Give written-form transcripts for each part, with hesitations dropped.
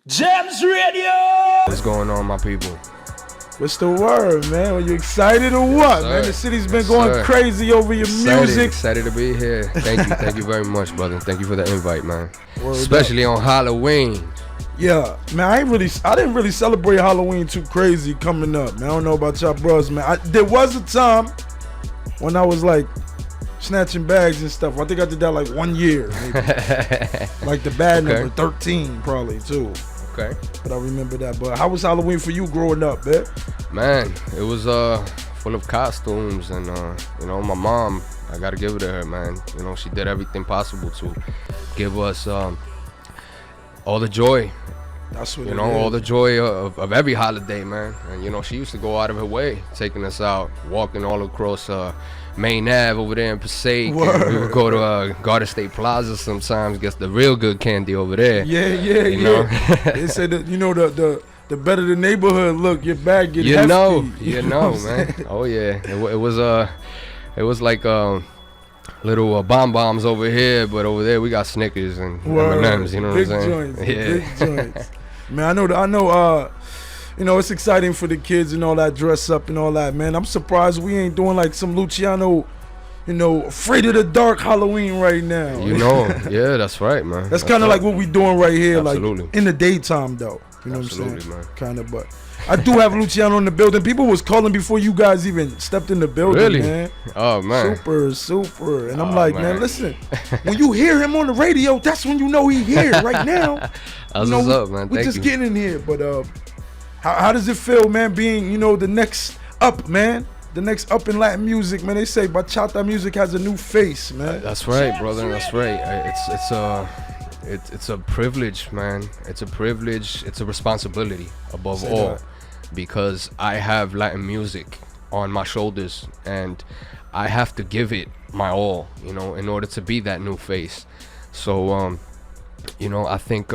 Gems Radio! What's going on, my people? What's the word, man? Are you excited or what, man? The city's been going crazy over your music. Excited to be here. Thank you very much, brother. Thank you for the invite, man. Especially on Halloween. Yeah, man. I didn't really celebrate Halloween too crazy coming up, man. I don't know about y'all bros, man. There was a time when I was like snatching bags and stuff. I think I did that like 1 year, maybe. Like the bad number 13, probably too. Okay. But I remember that. But how was Halloween for you growing up, man? Man, it was full of costumes and my mom, I gotta give it to her, man. You know, she did everything possible to give us all the joy. That's what all the joy of every holiday, man. And she used to go out of her way, taking us out, walking all across Main Ave over there in Passaic. We would go to Garden State Plaza sometimes, get the real good candy over there. Yeah. They said that the better the neighborhood look, your bag get hefty. You know, man. Oh yeah, it was like little bonbons over here, but over there we got Snickers and M&Ms. You know what I'm saying? Big joints. Man, I know. It's exciting for the kids and all that, dress up and all that, man. I'm surprised we ain't doing like some Luciano, Afraid of the Dark Halloween right now. Yeah, that's right, man. That's kind of like what we doing right here, Absolutely. Like in the daytime, though. You know Absolutely, what I'm saying? Man. Kind of, but I do have Luciano in the building. People was calling before you guys even stepped in the building, really? Man. Oh, man. Super. And I'm like, man, listen, when you hear him on the radio, that's when you know he here right now. That's what's up, man. We just getting in here, but how does it feel, man, being, the next up, man? The next up in Latin music, man. They say bachata music has a new face, man. That's right, brother. That's right. It's a privilege, man. It's a privilege. It's a responsibility above all, because I have Latin music on my shoulders and I have to give it my all, in order to be that new face. So, I think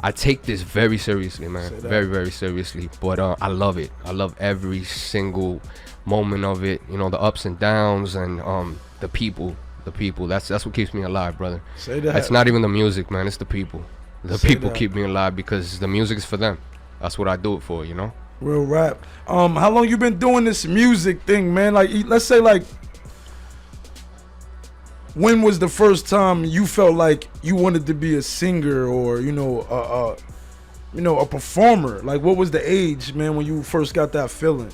I take this very seriously, man. Very, very seriously. But I love it. I love every single moment of it. The ups and downs and the people. The people. That's what keeps me alive, brother. Say that. It's not even the music, man. It's the people. The people keep me alive because the music is for them. That's what I do it for, Real rap. How long you been doing this music thing, man? Like, let's say, like, when was the first time you felt like you wanted to be a singer or a performer? Like, what was the age, man, when you first got that feeling?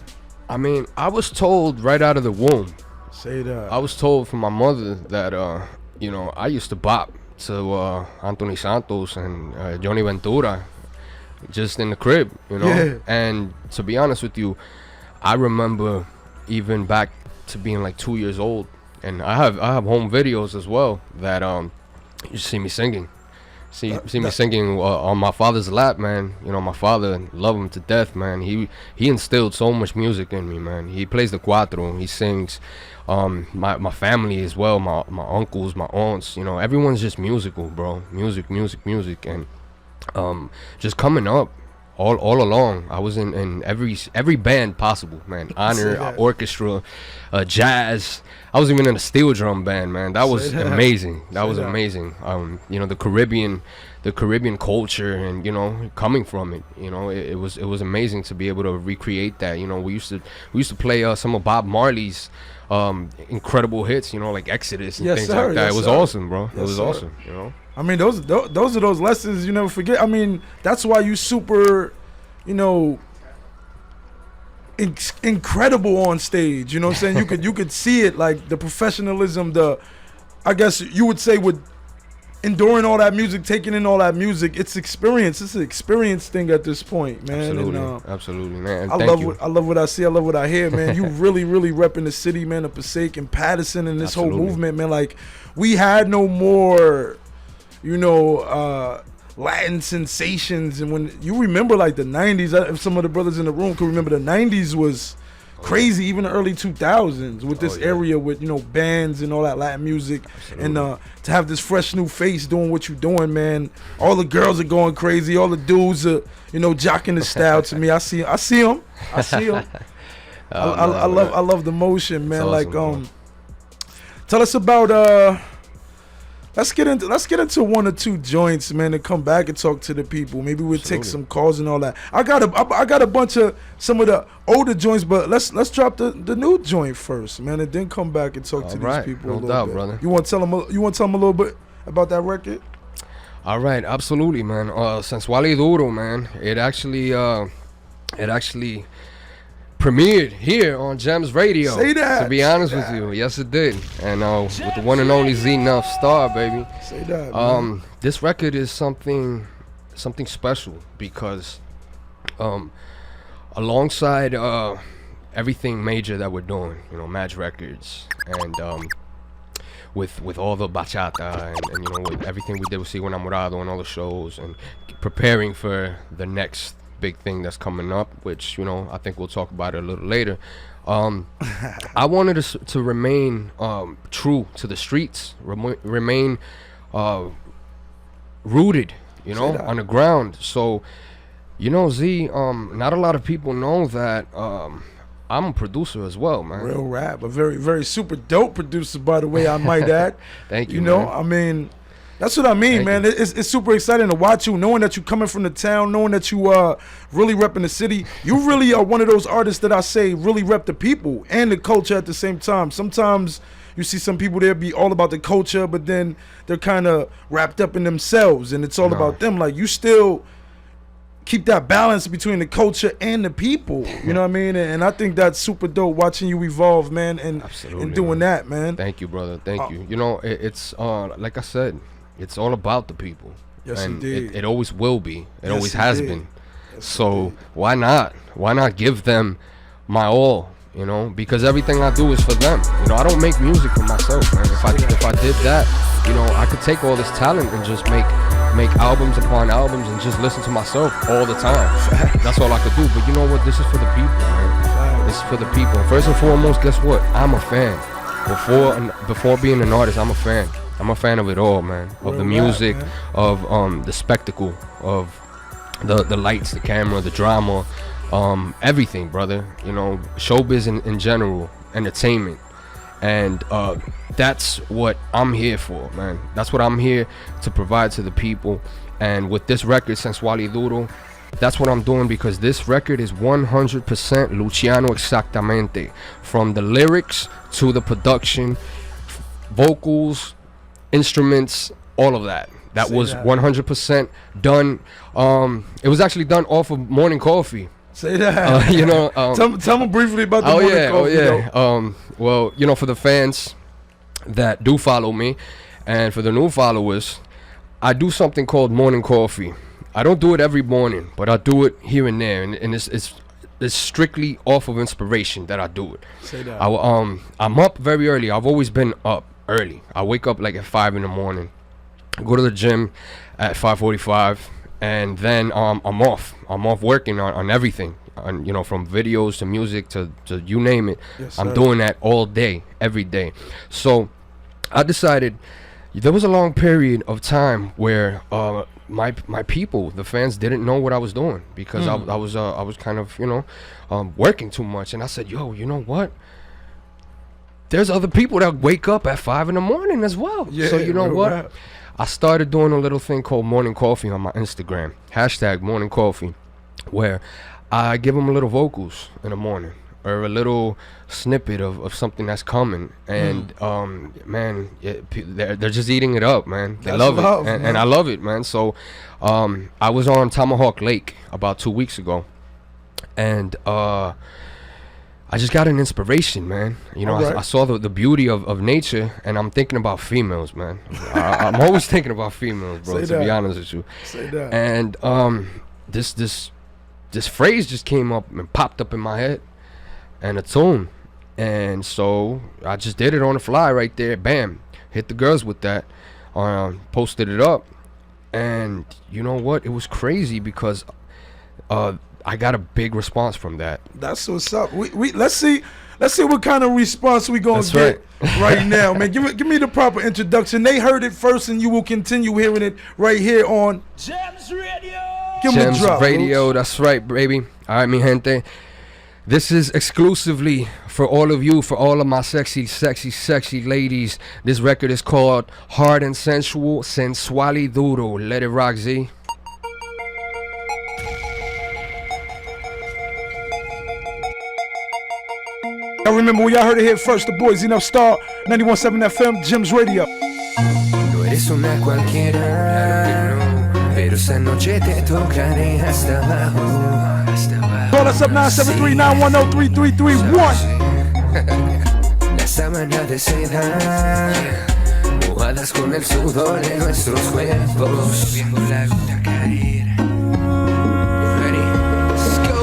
I mean, I was told right out of the womb. Say that. I was told from my mother that I used to bop to Anthony Santos and Johnny Ventura just in the crib, Yeah. And to be honest with you, I remember even back to being like 2 years old, and I have home videos as well that you see me singing. See me singing on my father's lap, man. My father, love him to death, man. He instilled so much music in me, man. He plays the cuatro, he sings. My family as well, my uncles, my aunts, everyone's just musical, bro. Music, and just coming up all along, I was in every band possible, man. Honor, orchestra, jazz. I was even in a steel drum band, man. That was amazing. That was amazing. The Caribbean culture and coming from it, it was amazing to be able to recreate that. We used to play some of Bob Marley's incredible hits, like Exodus and things like that. It was awesome, bro. It was awesome, I mean, those are those lessons you never forget. I mean, that's why you super, incredible on stage. You know what I'm saying? You could see it, like the professionalism, I guess you would say, with enduring all that music, taking in all that music. It's experience. It's an experience thing at this point, man. Absolutely, man. I love what I see. I love what I hear, man. You really repping the city, man, of Passaic and Patterson and this whole movement, man. Like, we had no more, Latin sensations. And when you remember, like, the 90s, if some of the brothers in the room can remember, the 90s was crazy, even the early 2000s with this area with bands and all that Latin music. Absolutely. And to have this fresh new face doing what you're doing, man. All the girls are going crazy, all the dudes are jocking the style to me. I see them. I love the motion, man. Awesome, like tell us about let's get into one or two joints, man, and come back and talk to the people. Maybe we'll take some calls and all that. I got a bunch of some of the older joints, but let's drop the new joint first, man, and then come back and talk to these people. No doubt, brother. You want to tell them a little bit about that record? All right, absolutely, man. Sensual y Duro, man. It actually premiered here on Gems Radio. Say that. To be honest with you, yes, it did. And with the one and only Znuff Starr, baby. Say that. Man. This record is something special because, alongside everything major that we're doing, you know, Match Records, and with all the bachata and you know, with everything we did with Sigo Enamorado and all the shows and preparing for the next big thing that's coming up, which, you know, I think we'll talk about it a little later. I wanted to remain true to the streets, remain rooted, you know, on the ground. So, you know, Z, not a lot of people know that I'm a producer as well, man. Real rap, a very, very super dope producer, by the way, I might add. Thank you, You know, man. I mean, that's what I mean, man. It's super exciting to watch you, knowing that you're coming from the town, knowing that you really repping the city. You really are one of those artists that I say really rep the people and the culture at the same time. Sometimes you see some people there be all about the culture, but then they're kind of wrapped up in themselves, and it's all about them. Like, you still keep that balance between the culture and the people, you know what I mean? And I think that's super dope, watching you evolve, man, and doing that, man. Thank you, brother. Thank you. You know, it's like I said, it's all about the people. Yes, and indeed. it always will be. It always Yes, has indeed. been. Yes, So indeed. why not give them my all? You know, because everything I do is for them. You know, I don't make music for myself, man. If I did that, you know, I could take all this talent and just make albums upon albums and just listen to myself all the time. That's all I could do. But you know what? This is for the people, man. This is for the people. First and foremost, guess what? I'm a fan. Before being an artist, I'm a fan. I'm a fan of it all, man. Of the music, of the spectacle, of the lights, the camera, the drama, everything, brother. You know, showbiz in general, entertainment. And that's what I'm here for, man. That's what I'm here to provide to the people. And with this record, Sensual y Duro, that's what I'm doing, because this record is 100% Luciano Xactamente. From the lyrics to the production, vocals, instruments, all of that. That was 100% done. It was actually done off of Morning Coffee. Say that. You know, tell me briefly about the Morning Coffee. Well, you know, for the fans that do follow me, and for the new followers, I do something called Morning Coffee. I don't do it every morning, but I do it here and there, and it's strictly off of inspiration that I do it. Say that. I'm up very early. I've always been up early. I wake up like at 5 in the morning, go to the gym at 5:45, and then I'm off working on everything, on, you know, from videos to music to you name it. Yes, I'm doing that all day, every day. So I decided, there was a long period of time where my people, the fans, didn't know what I was doing, because I was kind of, you know, working too much. And I said, yo, you know what? There's other people that wake up at 5 in the morning as well. Yeah, so you know what? Rap. I started doing a little thing called Morning Coffee on my Instagram, #Morning Coffee, where I give them a little vocals in the morning, or a little snippet of something that's coming, and man, they're just eating it up, man. They love it, and I love it, man. So I was on Tomahawk Lake about 2 weeks ago, and I just got an inspiration, man. You know, I saw the beauty of nature, and I'm thinking about females, man. I'm always thinking about females, bro, to be honest with you. Say that. And this phrase just came up and popped up in my head, and a tune. And so I just did it on the fly right there. Bam. Hit the girls with that. Posted it up. And you know what? It was crazy, because I got a big response from that. That's what's up. We let's see what kind of response we gonna get right now, man. Give me the proper introduction. They heard it first, and you will continue hearing it right here on Gems Radio. Give 'em a Gems drop, Radio, that's right, baby. All right, mi gente. This is exclusively for all of you, for all of my sexy, sexy, sexy ladies. This record is called Hard and Sensual, Sensual y Duro. Let it rock, Z. I remember when y'all heard it here first, the boys Znuff Starr, 91.7 FM, Jim's Radio. No eres una cualquiera, pero esta noche te tocaré hasta abajo. Call us up 973-910-3331. La sábana de seda, mojadas con el sudor de nuestros cuerpos. Viendo la gota caer. Ready? Let's go.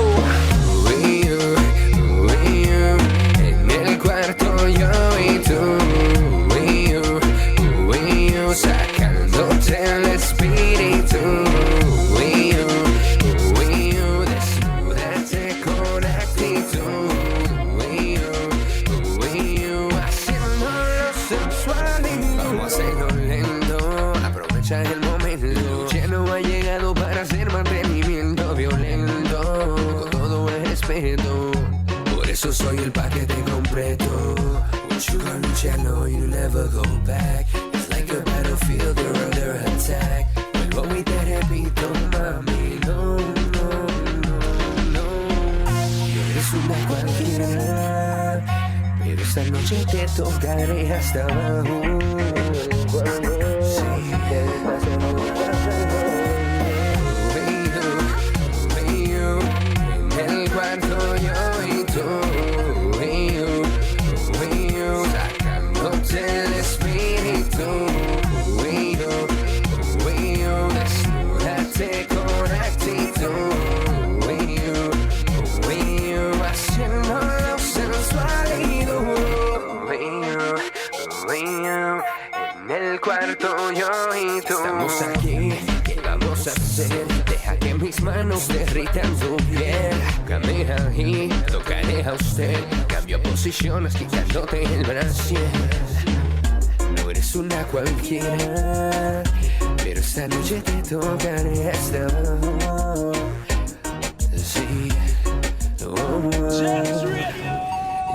En el cuarto yo y tú, sacándote el espíritu. Desnúdate con actitud. Haciéndolo sensual. Vamos a hacerlo lento. Aprovecha el momento. Ya no ha llegado para hacer mantenimiento violento. Con todo el respeto. Por eso soy el paquete completo. Once you are Luciano, you never go back. It's like a battlefield, you're under attack. Vuelvo y te repito, mami, no, no, no, no. No eres una cualquiera, pero esta noche te tocaré hasta abajo. Sí, en el cuarto yo y tú. El espíritu, desnúdate con actitud, haciéndolo sensual y duro. En el cuarto yo y tú. Estamos aquí, ¿qué vamos a hacer? Deja que mis manos derritan tu piel. Camina ahí, tocaré a usted. Cambio posiciones quitándote el brasier. Eres una cualquiera, pero esta noche te tocaré hasta abajo. Sí,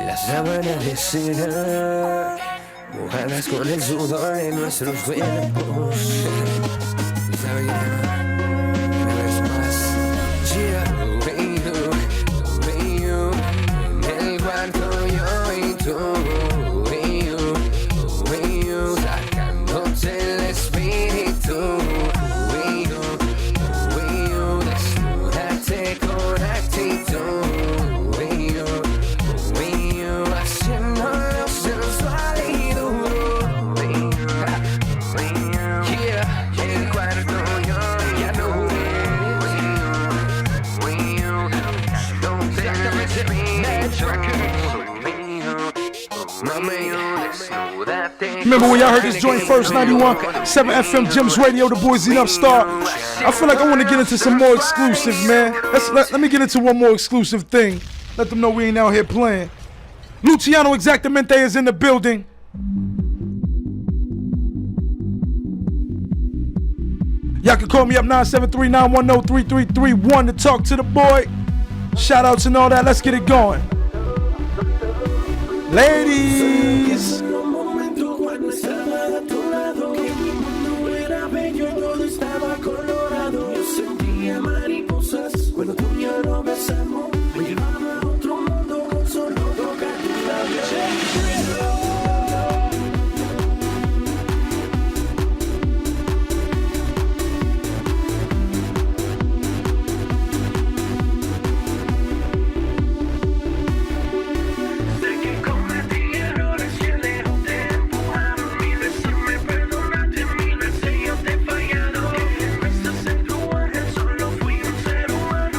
la sábana de seda, mojadas con el sudor de nuestros cuerpos. Una vez más, en el cuarto yo y tú. El espíritu, desnúdate con actitud, haciéndolo sensual y duro. El cuarto yo ya no Remember when y'all heard this joint first, 91.7 FM, Jim's Radio, the boys Znuff Starr. I feel like I want to get into some more exclusive, man. Let me get into one more exclusive thing. Let them know we ain't out here playing. Luciano Xactamente is in the building. Y'all can call me up 973-910-3331 to talk to the boy. Shout outs and all that. Let's get it going. Ladies. Cuando tú y yo nos besamos, me llevaba a otro mundo con solo tocar tus labios. Sé que cometí errores y lejos te empujaron. Mil veces me perdonaste, mil veces yo te he fallado. No estás en tu ángel, solo fui un ser humano.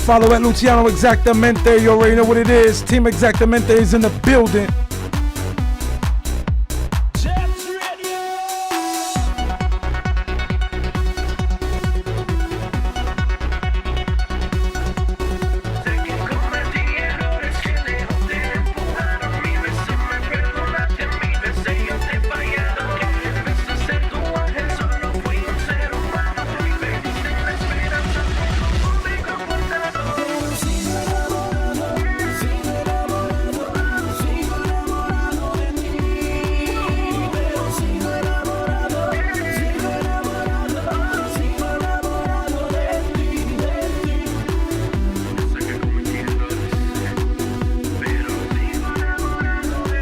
Follow at Luciano Xactamente. You already know what it is. Team Xactamente is in the building.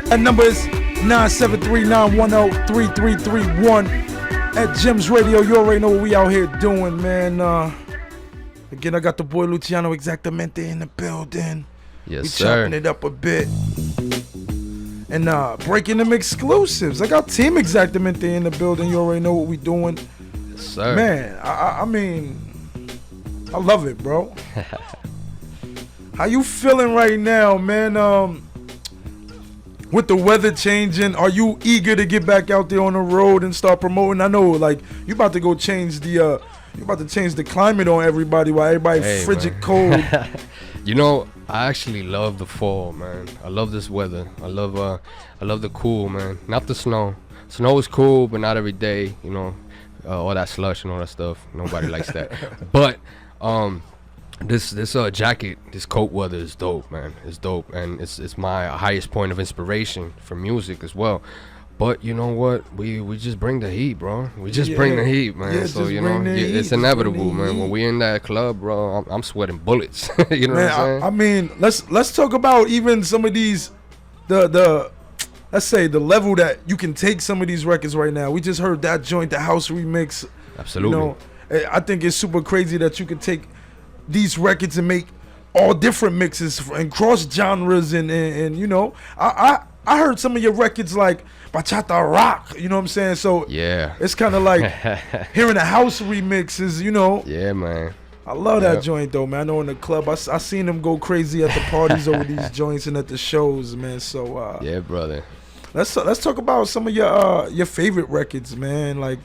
That number is 973-910-3331 at Jim's Radio. You already know what we out here doing, man. Again, I got the boy Luciano Xactamente in the building. Yes, we sir. chopping it up a bit. And breaking them exclusives. I got Team Xactamente in the building. You already know what we doing. Yes, sir. Man, I mean, I love it, bro. How you feeling right now, man? With the weather changing, are you eager to get back out there on the road and start promoting? I know, like, you about to go change the climate on everybody while everybody frigid man. cold. You know, I actually love the fall, man. I love this weather. I love the cool, man. Not the snow. Snow is cool, but not every day. You know, all that slush and all that stuff. Nobody likes that. But this jacket, this coat weather is dope, man. It's dope, and it's my highest point of inspiration for music as well. But you know what? We just bring the heat, bro. We just bring the heat, man. Yeah, so you know, it's inevitable, man. When we in that club, bro, I'm sweating bullets. You know what I'm saying? I mean, let's talk about even some of these, the let's say the level that you can take some of these records right now. We just heard that joint, the house remix. Absolutely. You know, I think it's super crazy that you can take these records and make all different mixes and cross genres and you know, I heard some of your records like bachata rock, you know what I'm saying? So yeah, it's kind of like hearing the house remixes, you know. Yeah, man. I love that joint though, man. I know in the club, I seen them go crazy at the parties over these joints and at the shows, man. So yeah, brother. Let's talk about some of your favorite records, man. Like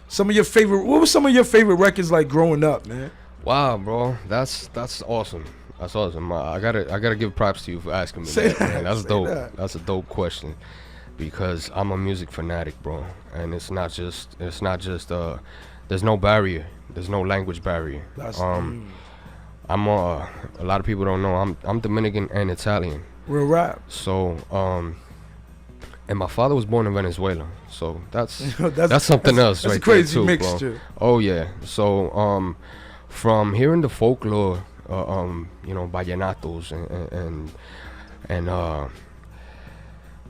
some of your favorite. What were some of your favorite records like growing up, man? Wow, bro, that's awesome. That's awesome. I gotta give props to you for asking me that, man. That's dope. That's a dope question, because I'm a music fanatic, bro, and it's not just there's no barrier, there's no language barrier. I'm a lot of people don't know I'm Dominican and Italian. Real rap. So and my father was born in Venezuela, so that's something else. That's right a crazy there too, mixture. Bro. Oh yeah. So from hearing the folklore, you know, vallenatos and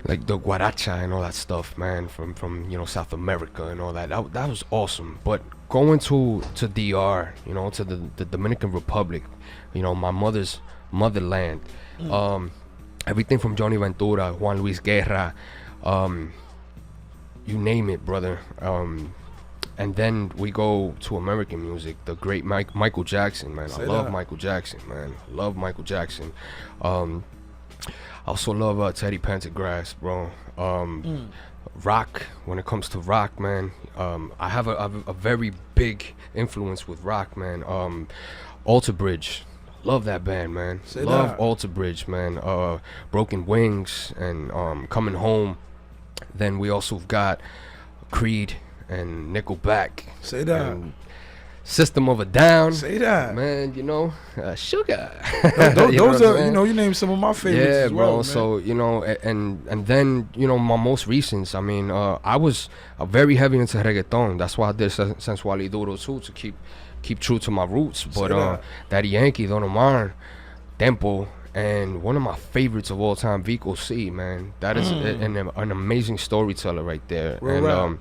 like the guaracha and all that stuff, man, from you know, South America and all that was awesome. But going to DR, you know, to the Dominican Republic, you know, my mother's motherland, everything from Johnny Ventura, Juan Luis Guerra, you name it, brother. And then we go to American music, the great Michael Jackson, man. I love Michael Jackson, man. I love Michael Jackson. I also love Teddy Pendergrass, bro. Rock, when it comes to rock, man, I have a very big influence with rock, man. Alter Bridge, love that band, man. Love Alter Bridge, man. Broken Wings and Coming Home. Then we also got Creed and Nickelback. Say that. System of a Down. Say that. Man, you know, Sugar. Those are, you know, you named some of my favorites as well, bro. man. So, you know, and then, you know, my most recents, I mean, I was very heavy into reggaeton. That's why I did Sensual y Duro too, to keep true to my roots. But Daddy Yankee, Don Omar, Tempo, and one of my favorites of all time, Vico C, man. That is an amazing storyteller right there. Real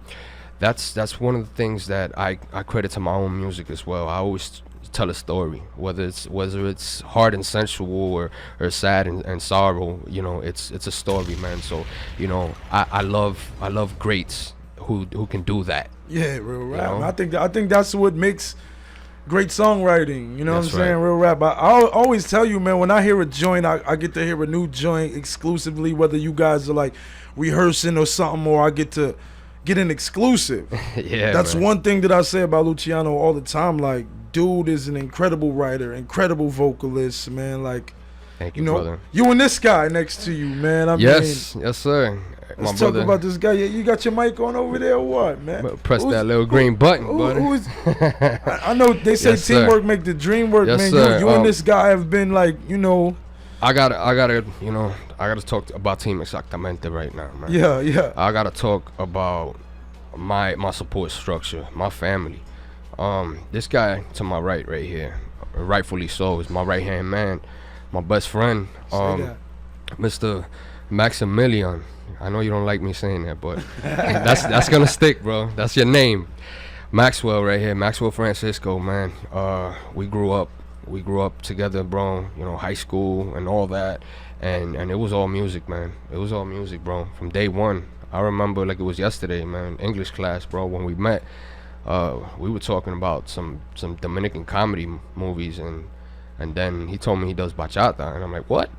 that's one of the things that I credit to my own music as well. I always tell a story, whether it's hard and sensual or sad and sorrow. You know, it's a story, man. So, you know, I love greats who can do that. Yeah, real rap. You know? I think that's what makes great songwriting. You know That's what I'm saying? right. Real rap. I always tell you, man, when I hear a joint, I get to hear a new joint exclusively, whether you guys are like rehearsing or something, or I get to get an exclusive. Yeah, That's man. one thing that I say about Luciano all the time. Like, dude is an incredible writer, incredible vocalist, man. Like, Thank you you, know, brother. you and this guy next to you, man. I Yes, yes, sir. mean, My let's talk brother. about this guy. You got your mic on over there or what, man? Press Who's- that little green button, brother. who is, I know they say Yes, sir. teamwork make the dream work, Yes, man. sir. You and this guy have been like, you know, I gotta, you know, I gotta talk about Team Xactamente right now, man. yeah. I gotta talk about my support structure, my family. This guy to my right here, rightfully so, is my right hand man, my best friend, Say that. Mr. Maximilian. I know you don't like me saying that, but that's gonna stick, bro. That's your name, Maxwell right here, Maxwell Francisco, man. We grew up together, bro. You know, high school and all that, and it was all music, man. It was all music, bro. From day one, I remember like it was yesterday, man. English class, bro. When we met, we were talking about some Dominican comedy movies, and then he told me he does bachata, and I'm like, what?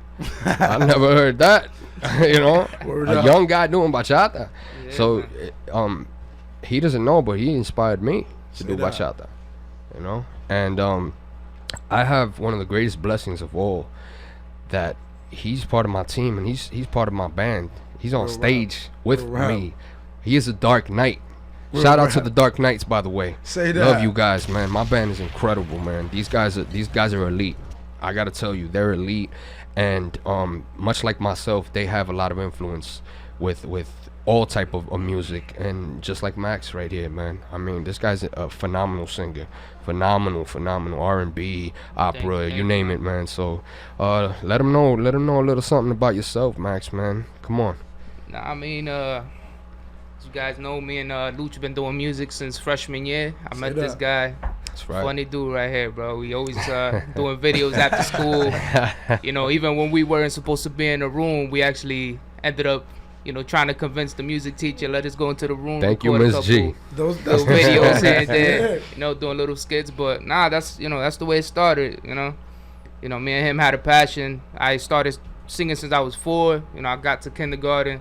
I never heard that. You know, Word a up. young guy doing bachata. Yeah, So, he doesn't know, but he inspired me to Say do that. bachata. You know, and I have one of the greatest blessings of all, that he's part of my team and he's part of my band. He's on Real stage with Real rap. me. He is a Dark Knight. Real Shout out to rap. the Dark Knights, by the way. Say that. Love you guys, man. My band is incredible, man. These guys are elite. I gotta tell you, they're elite, and much like myself, they have a lot of influence with all type of music, and just like Max right here, man. I mean, this guy's a phenomenal singer, phenomenal R&B, opera, Thank you you. name it, man. So let him know a little something about yourself, Max, man. Come on. Nah, I mean, as you guys know, me and Luch been doing music since freshman year. I met that. this guy. That's right. Funny dude right here, bro. We always doing videos after school. You know, even when we weren't supposed to be in the room, we actually ended up, you know, trying to convince the music teacher, let us go into the room. Thank you, record a Miss couple G. Those little videos here and there, Yeah. you know, doing little skits. But nah, that's the way it started. You know, me and him had a passion. I started singing since I was 4. You know, I got to kindergarten,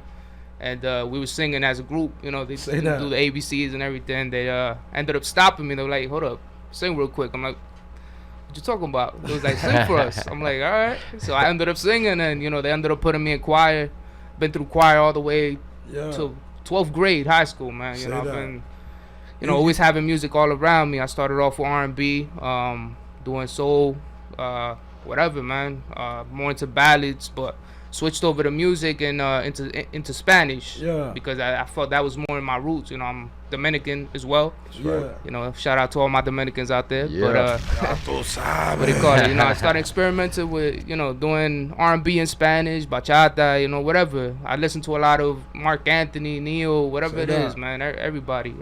and we were singing as a group. You know, they Say that. do the ABCs and everything. They ended up stopping me. They were like, "Hold up, sing real quick." I'm like, "What you talking about?" They was like, "Sing for us." I'm like, "All right." So I ended up singing, and you know, they ended up putting me in choir. Been through choir all the way Yeah. to 12th grade high school, man. You Say know, I've that. been, always having music all around me. I started off with R&B, doing soul, whatever, man. More into ballads, but switched over to music and into Spanish. Yeah. Because I felt that was more in my roots. You know, I'm Dominican as well. Yeah. You know, shout out to all my Dominicans out there. Yeah. What do you call it? You know, I started experimenting with, you know, doing R&B in Spanish, bachata, you know, whatever. I listen to a lot of Mark Anthony, Neil, whatever Say it that. is, man. Everybody.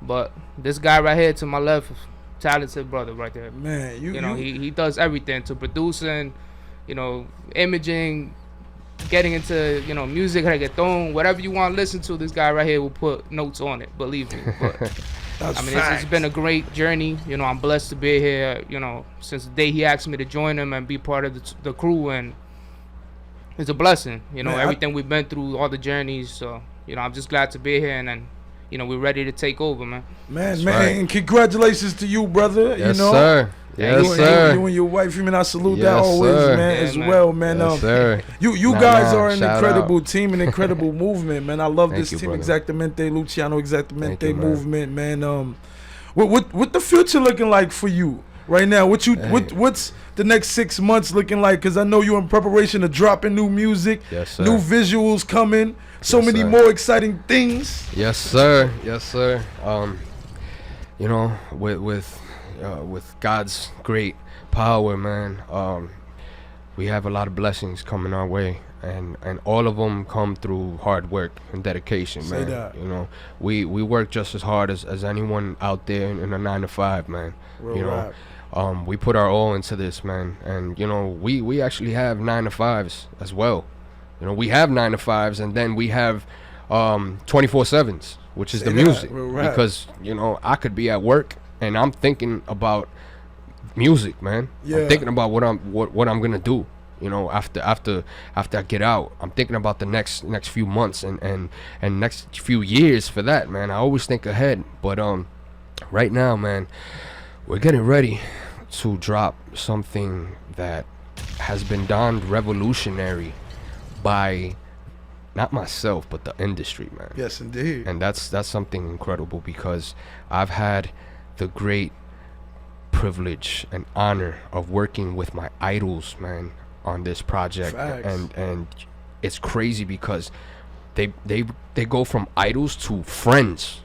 But this guy right here to my left, talented brother right there. Man, You know, he does everything to producing, you know, imaging, getting into, you know, music, reggaeton, whatever you want to listen to. This guy right here will put notes on it. Believe me. But that's I mean, facts. it's been a great journey. You know, I'm blessed to be here. You know, since the day he asked me to join him and be part of the crew, and it's a blessing. You know, Man, everything we've been through, all the journeys. So, you know, I'm just glad to be here, and then, you know, we're ready to take over, man. Man, That's right. and congratulations to you, brother. Yes, you know, sir. Yes, you, sir. You and your wife, I mean, I salute that Yes, always, sir. man, Yeah, as man. well, man. Yes, sir. You Nah, guys nah, are an shout incredible out. team, an incredible movement, man. I love Thank this you, team, brother. Xactamente, Luciano Xactamente Thank you, man. movement, man. What the future looking like for you right now? What's the next 6 months looking like? Because I know you're in preparation of dropping new music, Yes, sir. new visuals coming, so Yes, many sir. more exciting things. Yes, sir. Yes, sir. You know, with God's great power, man, we have a lot of blessings coming our way, and all of them come through hard work and dedication, Say man. that. You know, we work just as hard as anyone out there in a 9 to 5, man. Real you know, rap. we put our all into this, man, and you know, we actually have 9 to 5s as well. You know, we have 9 to 5s, and then we have 24/7s, which is Say the that, music, real rap. because you know, I could be at work and I'm thinking about music, man. Yeah. I'm thinking about what I'm gonna do. You know, after I get out, I'm thinking about the next few months and next few years for that, man. I always think ahead, but right now, man, we're getting ready to drop something that has been done revolutionary by not myself but the industry, man. Yes, indeed. And that's something incredible, because I've had the great privilege and honor of working with my idols, man, on this project. Facts. And it's crazy because they go from idols to friends.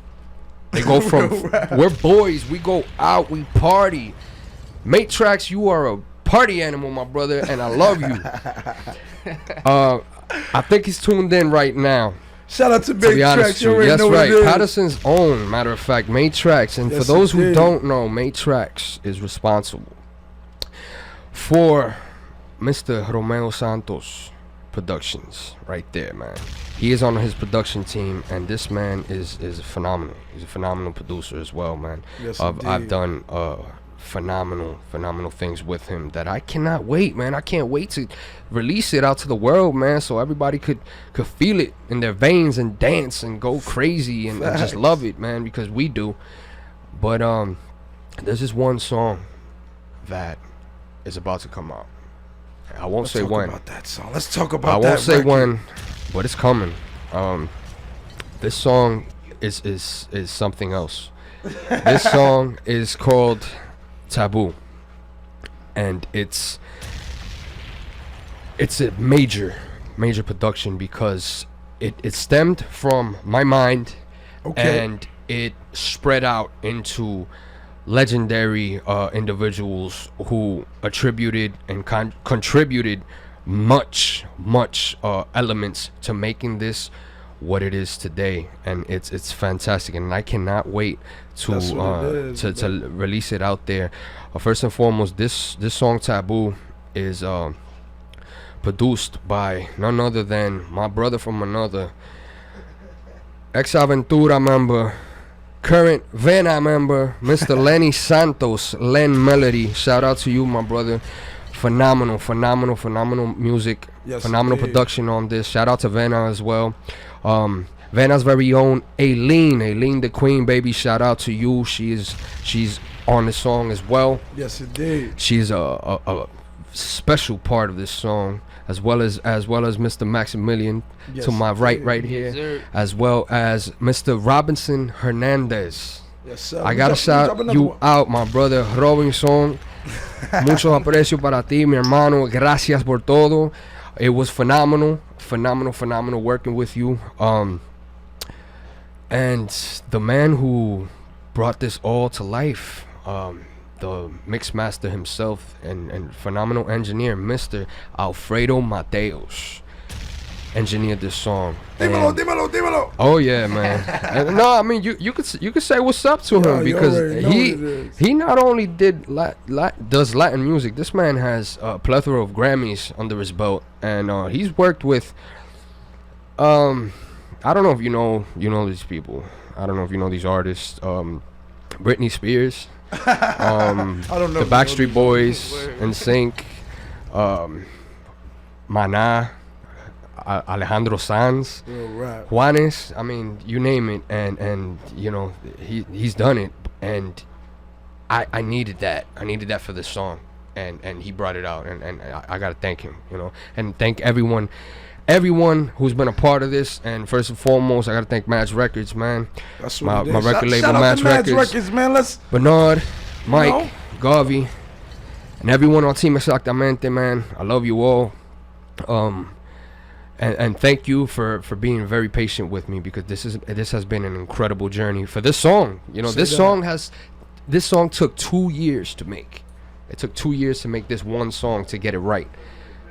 They go from we're boys, we go out, we party. Matrax, you are a party animal, my brother, and I love you. I think he's tuned in right now. Shout out to To be honest Matrax. You with you, already that's know what right. it is. Patterson's own, matter of fact, Matrax. And for Yes, those who indeed. don't know, Matrax is responsible for Mr. Romeo Santos Productions, right there, man. He is on his production team, and this man is phenomenal. He's a phenomenal producer as well, man. Yes, I've indeed. done phenomenal things with him that I cannot wait, man. I can't wait to release it out to the world, man, so everybody could feel it in their veins and dance and go crazy and just love it, man, because we do. But there's this one song that is about to come out. I won't say when. Let's talk about that song. Let's talk about that. I won't say record. when, but it's coming. This song is something else. This song is called Taboo, and it's a major production because it stemmed from my mind, Okay. and it spread out into legendary individuals who attributed and contributed much elements to making this what it is today, and it's fantastic, and I cannot wait to That's what it is, to release it out there. First and foremost, this song Taboo is produced by none other than my brother from another, ex-Aventura member, current Vena member, Mr. Lenny Santos, Len Melody. Shout out to you, my brother. Phenomenal music. Yes, Phenomenal indeed. production on this. Shout out to Vena as well. Vena's very own Aileen the Queen, baby. Shout out to you. She's on the song as well. Yes, indeed. She's a special part of this song, as well as Mr. Maximilian Yes, to my right indeed. here, Yes, sir. as well as Mr. Robinson Hernandez. Yes, sir. I gotta shout you out, my brother Robinson. Mucho aprecio para ti, mi hermano. Gracias por todo. It was phenomenal working with you. And the man who brought this all to life, the mix master himself and phenomenal engineer, Mr. Alfredo Mateos, engineered this song. Dímelo. Oh yeah, man. And no, I mean you could say what's up to him, you because already know what it is. he not only does Latin music. This man has a plethora of Grammys under his belt, and he's worked with I don't know if you know these people. I don't know if you know these artists. Britney Spears, I don't know. the Backstreet Boys, Word. NSYNC, Maná, Alejandro Sanz, Real rap. Juanes. I mean, you name it, and you know he's done it, and I needed that. I needed that for this song, and he brought it out, and I gotta thank him, you know, and thank everyone who's been a part of this. And first and foremost, I gotta thank Match Records, man. That's My what it is. record label, Shout out Match to Match Records. Records, man. Let's. Bernard, Mike, know? Garvey, and everyone on Team Xactamente, man. I love you all. And thank you for being very patient with me, because this has been an incredible journey for this song. You know, Say this song took 2 years to make. It took 2 years to make this one song to get it right.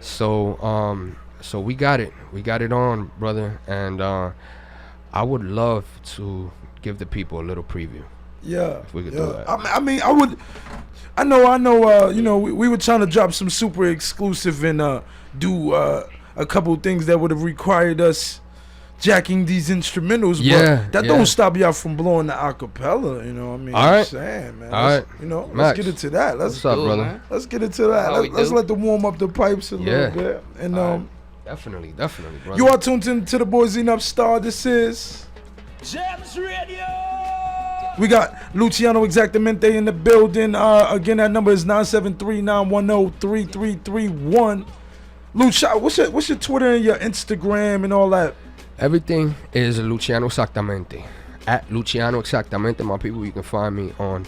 So we got it on, brother, and I would love to give the people a little preview. Yeah, If we could yeah. do that. I mean, I would. I know. You know, we were trying to drop some super exclusive and do a couple things that would have required us jacking these instrumentals, Yeah, but that don't stop y'all from blowing the acapella. You know what I mean? All right. Saying, man. All right. You know, Max, let's get into that. What's up, brother? Man. Let's get into that. How we Let's do. let them warm up the pipes a little bit. And Definitely, brother. you are tuned in to the boy Znuff Starr. This is Gems Radio. we got Luciano Xactamente in the building. Again, that number is 973-910-3331. Lucia, what's your Twitter and your Instagram and all that? Everything is Luciano Xactamente. At Luciano Xactamente, my people. You can find me on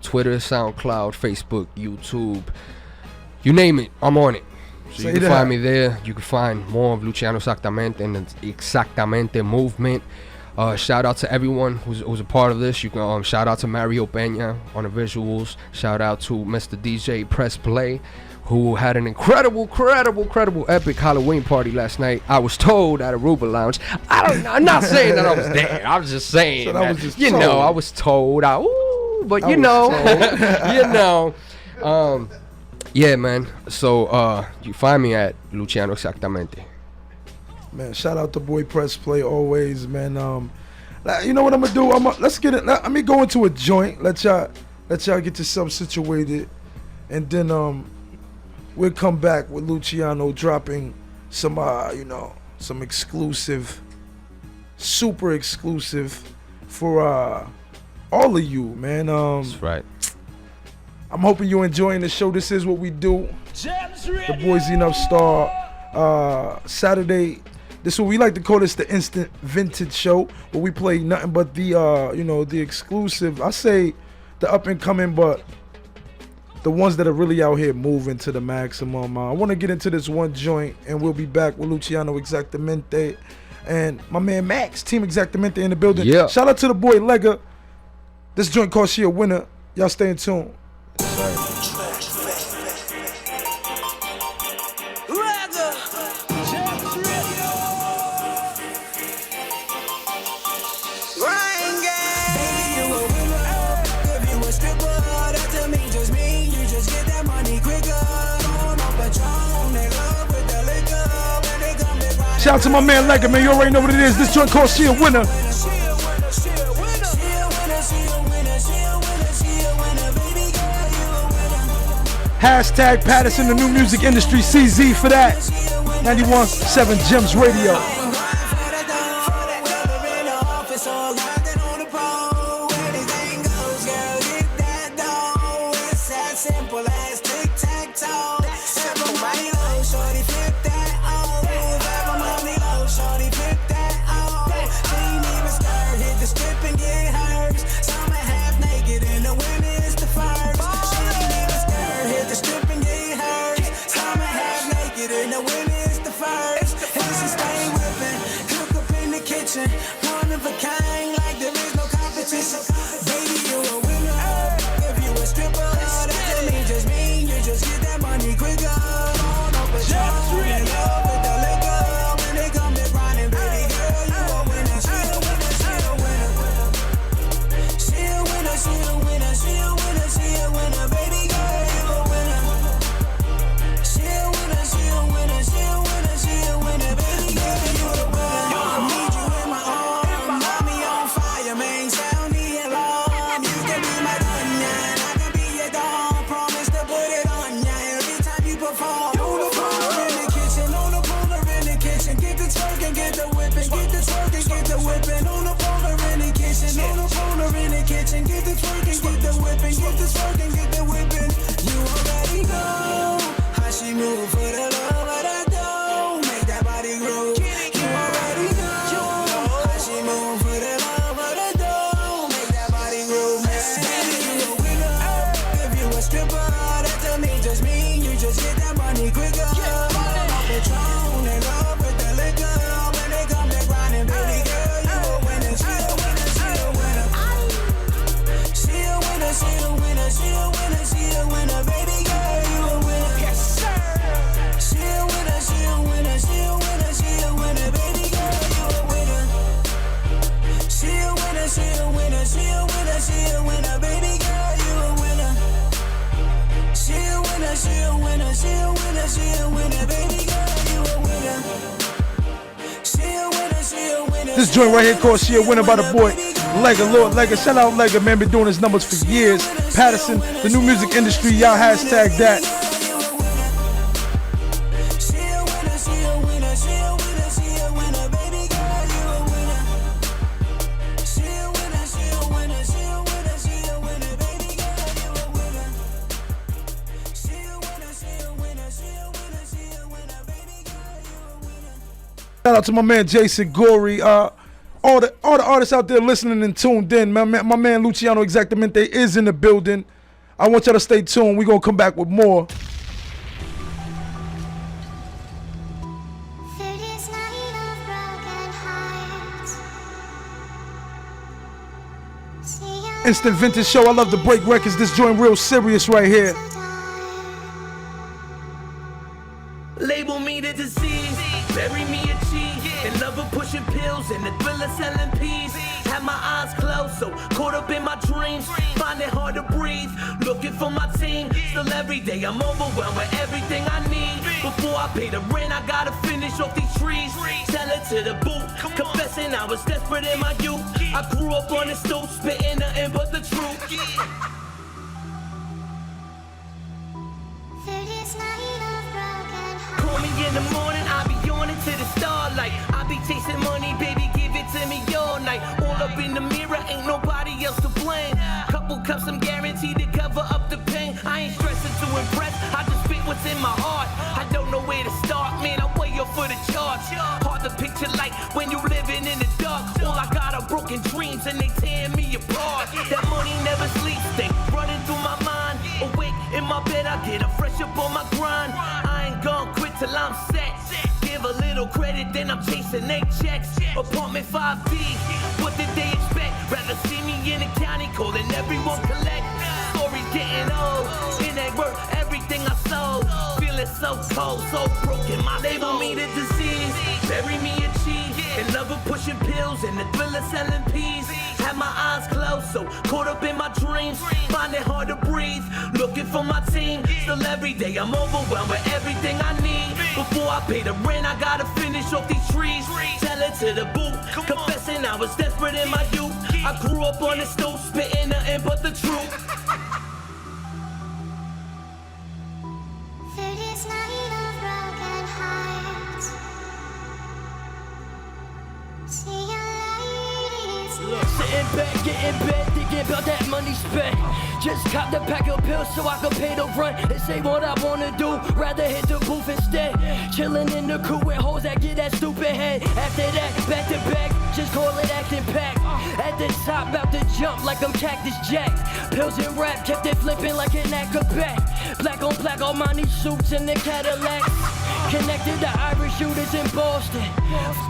Twitter, SoundCloud, Facebook, YouTube. You name it, I'm on it. So Say you can that. find me there. You can find more of Luciano Xactamente and the Xactamente movement. Shout out to everyone who's a part of this. You can shout out to Mario Peña on the visuals. Shout out to Mr. DJ Press Play, who had an incredible epic Halloween party last night. I was told at Aruba Lounge. I'm not saying that I was there. I was just saying So that that, was just you told. know, I was told. But I you was know, told. you know. Yeah, man. So you find me at Luciano Xactamente. Man, shout out to boy Press Play always, man. You know what I'm gonna do? Let's get it. Let me go into a joint. Let y'all get yourself situated, and then we'll come back with Luciano dropping some some exclusive, super exclusive for all of you, man. That's right. I'm hoping you're enjoying the show. This is what we do. Gems Radio. The boy Znuff Starr. Saturday. This is what we like to call this the instant vintage show, where we play nothing but the the exclusive. I say the up and coming, but the ones that are really out here moving to the maximum. I want to get into this one joint, and we'll be back with Luciano Xactamente and my man Max, Team Xactamente in the building. Yeah. Shout out to the boy Lega. This joint called She a Winner. Y'all stay in tune. Gems Radio. Shout out to my man Lega, man. You already know what it is. This joint called She a Winner. Hashtag Patterson, the new music industry, CZ for that. 91.7 Gems Radio. One of a kind, like there is no competition. Baby, you a winner. If you a stripper, that just mean you just get that money quicker. On up with Patron, in love with the liquor. When they come to grinding, baby girl, you a winner. She a winner, she a winner. She a winner, she a winner, she a winner, she a winner. Baby girl, you a winner. She a winner, she a winner, she a winner, she a winner. Baby girl, you a winner. I need you in my arms, got me on fire, man. Sound the alarm. You can be my onion, I can be your dog. Promise to put it on ya every time you perform. On the corner in the kitchen, on the corner in the kitchen. Get the twerking, get the whipping, get the twerking, get the whipping. On the corner in the kitchen, on the corner in the kitchen. Get the twerking, get the whipping, get the twerking, get the whipping. You already know how she move for the love of that dough. Make that body grow. You already know how she move for the love of the dough. Make that body grow. Baby, you a winner. If you a stripper, that to me just mean you just get that money quicker. Patron, in love with the liquor. When they come to grinding, baby girl, you a winner. She a winner, she a winner. She a winner, she a winner, she a winner, she a winner. Baby girl, you a winner. This joint right here called She a Winner by the boy Lega, Lord Lega. Shout out Lega, man, been doing his numbers for years. Patterson, the new music industry, y'all hashtag that. Shout out to my man Jason Gorey. All the artists out there listening and tuned in. My man Luciano Xactamente is in the building. I want y'all to stay tuned. We're gonna come back with more. Instant Vintage Show. I love to break records. This joint real serious right here. Label me the disease, bury me a cheese. And lover pushing pills and the thriller selling peas. Have my eyes closed, so caught up in my dreams. Find it hard to breathe, looking for my team. Still every day I'm overwhelmed with everything I need. Before I pay the rent, I gotta finish off these trees. Tell it to the boot, confessing I was desperate in my youth. I grew up on the stoop, spitting nothing but the truth. Call me in the morning, I be on it to the starlight. I be chasing money, baby, give it to me all night. All up in the mirror, ain't nobody else to blame. Couple cups, I'm guaranteed to cover up the pain. I ain't stressing to impress, I just spit what's in my heart. I don't know where to start, man, I'm way up for the charts. Hard to picture light when you living in the dark. All I got are broken dreams and they tearing me apart. That money never sleeps, they running through my mind. Awake in my bed, I get a fresh up on my grind. I ain't gonna quit till I'm set. Give a little credit, then I'm chasing 8 checks. Apartment 5D, what did they expect? Rather see me in the county calling everyone collect. Stories getting old, it ain't worth everything I sold. Feeling so cold, so broken, my label me the disease. Bury me a cheese, and lover pushing pills and the thriller selling peas. Have my eyes closed, so caught up in my dreams. Find it hard to breathe, looking for my team. Still every day I'm overwhelmed with everything I need. Before I pay the rent, I gotta finish off these trees. Tell it to the boot, confessing I was desperate in my youth. I grew up on the stoop, spitting nothing but the truth. Through this night of broken hearts, see your light is Sitting back, getting bed, thinking about that money spent. Just cop the pack of pills so I can pay the rent and say what I wanna do. Rather hit the booth instead. Chilling in the crew with hoes that get that stupid head. After that, back to back, just call it action pack. At the top, about to jump like I'm Cactus Jack. Pills and rap, kept it flipping like an acrobat. Black on black, all my new suits in the Cadillac. Connected to Irish shooters in Boston.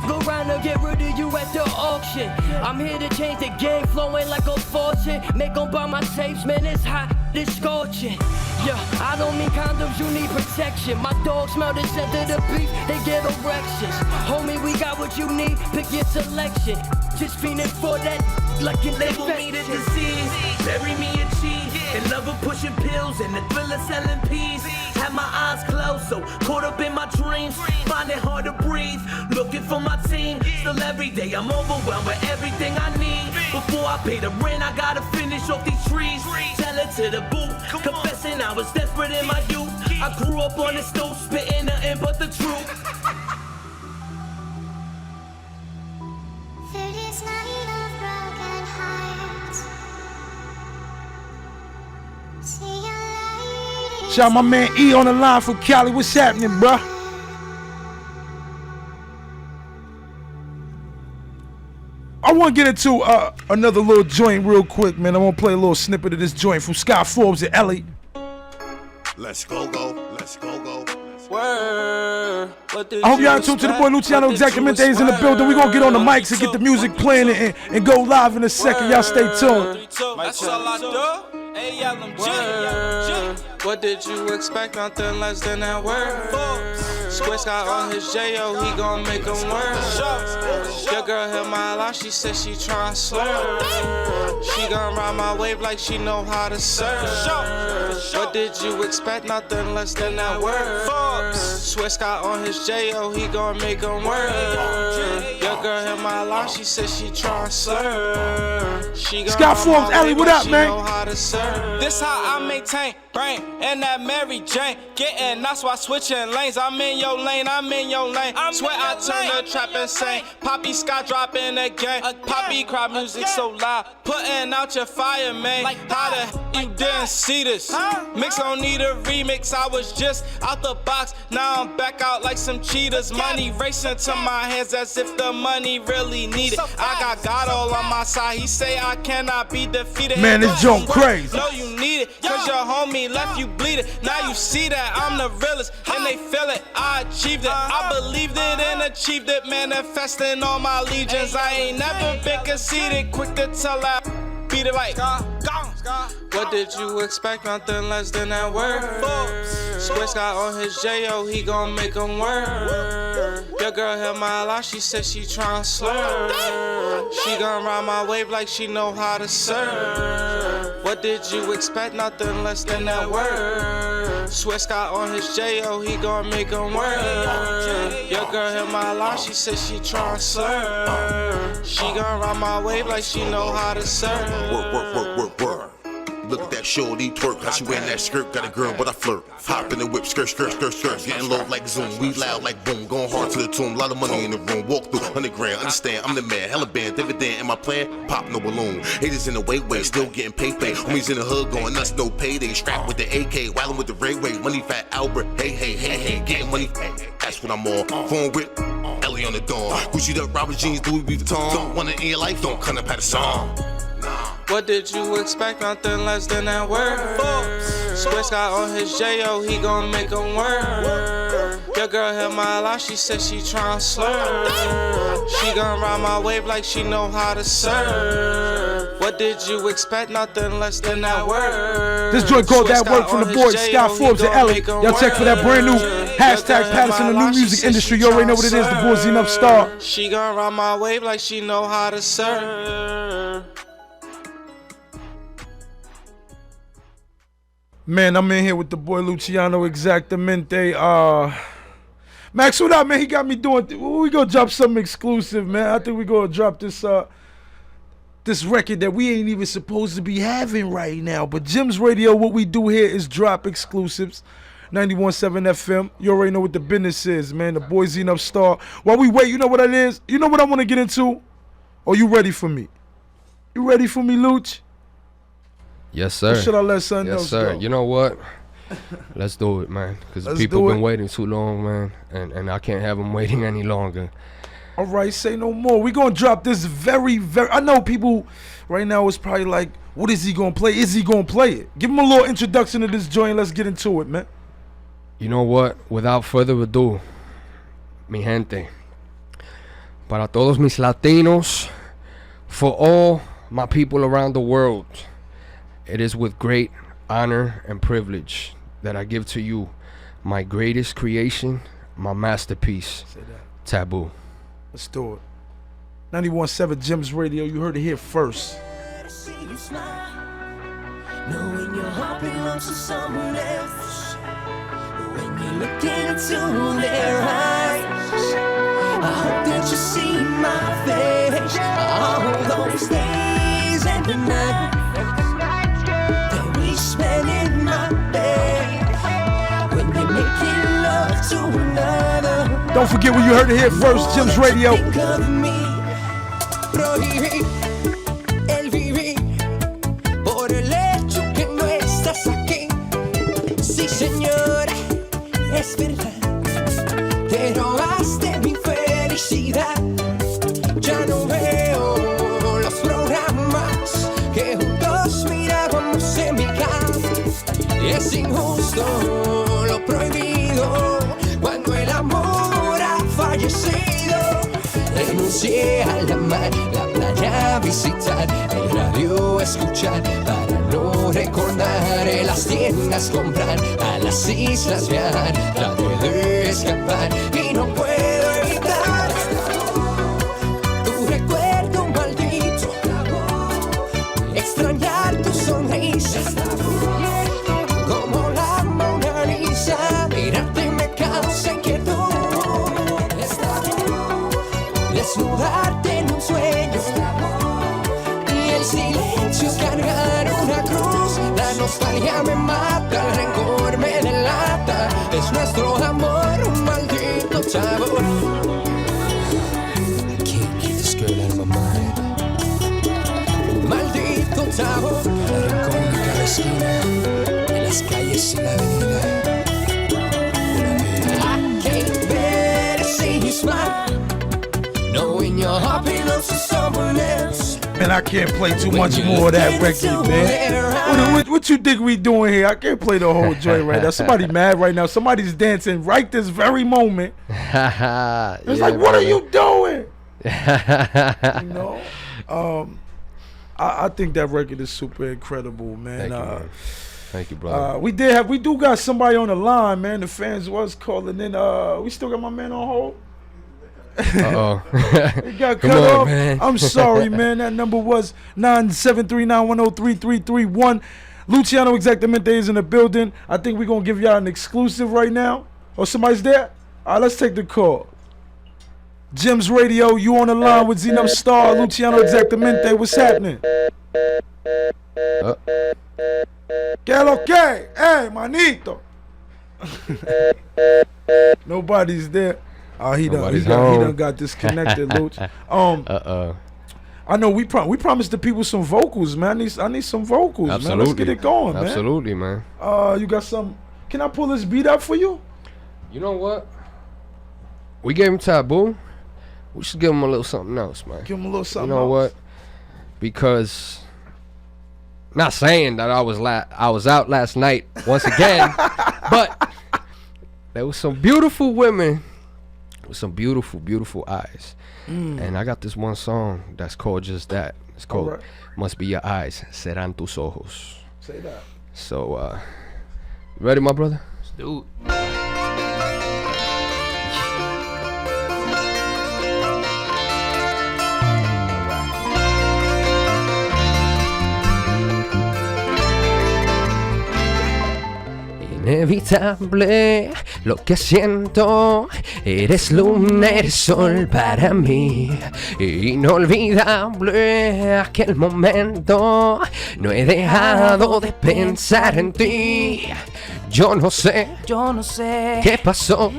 Go round and get rid of you at the auction. I'm here to change the game, flowing like a faucet. Make them buy my tapes, man, it's hot, it's scorching. Yeah, I don't mean condoms, you need protection. My dogs smell the scent of the beef, they get erections. Homie, we got what you need, pick your selection. Just fiending for that like an Label me the disease, bury me a cheese. And lover pushing pills and the thriller selling peas. Have my eyes closed, so caught up in my dreams. Find it hard to breathe, looking for my team. Still every day I'm overwhelmed with everything I need. Before I pay the rent, I gotta finish off these trees. Tell it to the boot, confessing I was desperate in my youth. I grew up on the stoop, spitting nothing but the truth. through this night of broken hearts, see your light is Shout out my man E on the line from Cali. What's happening, bruh? I want to get into another little joint real quick, man. I want to play a little snippet of this joint from Scott Forbes and Ellie. Let's go. Let's go. I hope y'all tuned to the boy Luciano Xactamente is in the building. We're going to get on the mics and get the music playing and go live in a second. Y'all stay tuned. That's all I do. What did you expect? Nothing less than that word. Swiss got on his J.O., he gon' make him work. Your girl hit my line, she said she tryna slur. She gon' ride my wave like she know how to surf. What did you expect? Nothing less than that word. Swiss got on his J.O., he gon' make him work. Your girl hit my line, she said she tryna slur. She gon' Scott Forbes, Alley, what up, man? This how I maintain brain and that Mary Jane. Getting knots while switching lanes. I'm in your lane, I'm in your lane. Swear I turn the trap insane. Poppy Scott dropping again. Poppy crowd music so loud. Putting out your fire, man. How the hell you didn't see this? Mix don't need a remix. I was just out the box. Now I'm back out like some cheaters. Money racing to my hands as if the money really needed. I got God all on my side. He say I cannot be defeated. Man, this joint crazy. No, you need it, cause your homie left you bleeding. Now you see that I'm the realest, and they feel it. I achieved it, I believed it and achieved it. Manifesting all my legions. I ain't never been conceited. Quick to tell I beat it like what did you expect? Nothing less than that word. Swiss got on his J.O., he gon' make him work. Your girl hit my line, she said she tryna slur. She gon' ride my wave like she know how to surf. What did you expect? Nothing less than that word. Swiss got on his J.O., he gon' make him work. Your girl hit my line, she said she tryna slur. She gon' ride my wave like she know how to surf. Work. Look at that shorty twerk, how she wearing that skirt, got a girl but I flirt. Hop in the whip, skirt, getting low like Zoom, we loud like boom, going hard to the tomb, lot of money in the room, walk through, 100 grand, understand, I'm the man, hella band, dividend in my plan, pop no balloon, haters in the way, still getting pay, homies in the hood going nuts, no payday, strapped with the AK, wildin' with the Ray, money fat Albert, hey, getting money, that's what I'm on, phone with, Ellie on the dawn, Gucci'd up, Robert jeans, Louis Vuitton, don't wanna end your life, don't come up at a song. What did you expect? Nothing less than that word. Swiss got on his J.O., he gon' make him work. Your girl hit my line, she said she tryna slur. She gon' ride my wave like she know how to surf. What did you expect? Nothing less than that word. This joint called That Work from the boys, Scott Forbes and Ellie. Y'all check for that brand new hashtag Patterson, the new music industry. You already know what it is, the boy Znuff Starr. She gon' ride my wave like she know how to surf. Man, I'm in here with the boy Luciano Xactamente. Max, what up, man? He got me doing. We gonna drop something exclusive, man. I think we gonna drop this this record that we ain't even supposed to be having right now. But Jim's Radio, what we do here is drop exclusives. 91.7 FM. You already know what the business is, man. The boy Znuff Starr. While we wait, you know what it is? You know what I want to get into? Are you ready for me? You ready for me, Luch? Yes, sir. Or should I let something else Yes, sir. go? You know what? Let's do it, man. Because people been waiting too long, man. And I can't have them waiting any longer. All right, say no more. We're going to drop this very, I know people right now is probably like, what is he going to play? Is he going to play it? Give him a little introduction to this joint. Let's get into it, man. You know what? Without further ado, mi gente, para todos mis latinos, for all my people around the world, it is with great honor and privilege that I give to you my greatest creation, my masterpiece, Taboo. Let's do it. 91.7 Jim's Radio. You heard it here first. Knowing your heart belongs to someone else. When you look into their eyes, I hope that you see my face. All those days and the night that we spend in my bed. When you're making love to another. Don't forget when you heard it here first, Jim's Radio. Think of me. Prohibí el vivir por el hecho que no estás aquí. Sí, señora, es verdad. Te robaste mi felicidad. Ya no veo los programas que juntos mirábamos en mi casa. Es injusto lo prohibido cuando el amor ha fallecido. Renuncié a la playa visitar, el radio escuchar, para no recordar, en las tiendas comprar, a las islas viajar, trato de escapar y no puedo evitar tu recuerdo maldito, extrañar tu sonrisa, como la Mona Lisa, mirarte me causa inquietud, desnudarte en un sueño y el silencio es cargar una cruz, la nostalgia me mata, el rencor me delata, es nuestro amor un maldito sabor. I can't get this girl out of my mind. Un maldito sabor, el rencor en cada esquina, en las calles y la avenida. I can't bear to see you smile, knowing your heart belongs to someone else. Man, I can't play too much more of that record, man. What you think we doing here? I can't play the whole joint right now. Somebody mad right now. Somebody's dancing right this very moment. It's like, what are you doing? You know? I think that record is super incredible, man. Thank you, brother. We do got somebody on the line, man. The fans was calling in. We still got my man on hold. Uh-oh. It got Come cut on, off. man. I'm sorry, man. That number was 973-910-3331. Luciano Xactamente is in the building. I think we're going to give y'all an exclusive right now. Oh, somebody's there? All right, let's take the call. Gems Radio, you on the line with Znuff Starr, Luciano Xactamente. What's happening? ¿Qué lo que? Hey, manito. Nobody's there. He done got disconnected, Luch. I know we promised the people some vocals, man. I need some vocals, man. Let's get it going, man. Absolutely, man. You got some? Can I pull this beat up for you? You know what? We gave him Taboo. We should give him a little something else, man. Give him a little something else. You know else. what? Because, not saying that I was out last night once again, but there was some beautiful women with some beautiful, beautiful eyes. And I got this one song that's called just that. It's called Must Be Your Eyes, Serán Tus Ojos. Say that. So, ready, my brother? Let's do it. Inevitable lo que siento, eres luna, eres sol para mí. Inolvidable aquel momento, no he dejado de pensar en ti. Yo no sé qué pasó,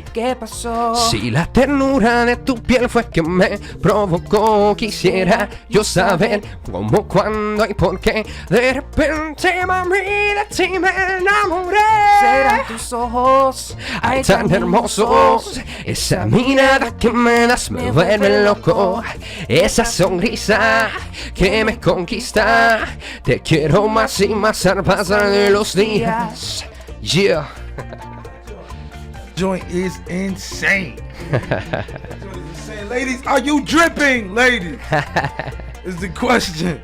si la ternura de tu piel fue que me provocó. Quisiera yo saber cómo, cuándo y por qué de repente, mami, de ti me enamoré. Serán tus ojos, ay, tan hermosos, esa mirada que me das me vuelve loco, esa sonrisa que me conquista. Te quiero más y más al pasar de los días. Yeah. Joint is insane. Ladies, are you dripping, ladies? Is the question.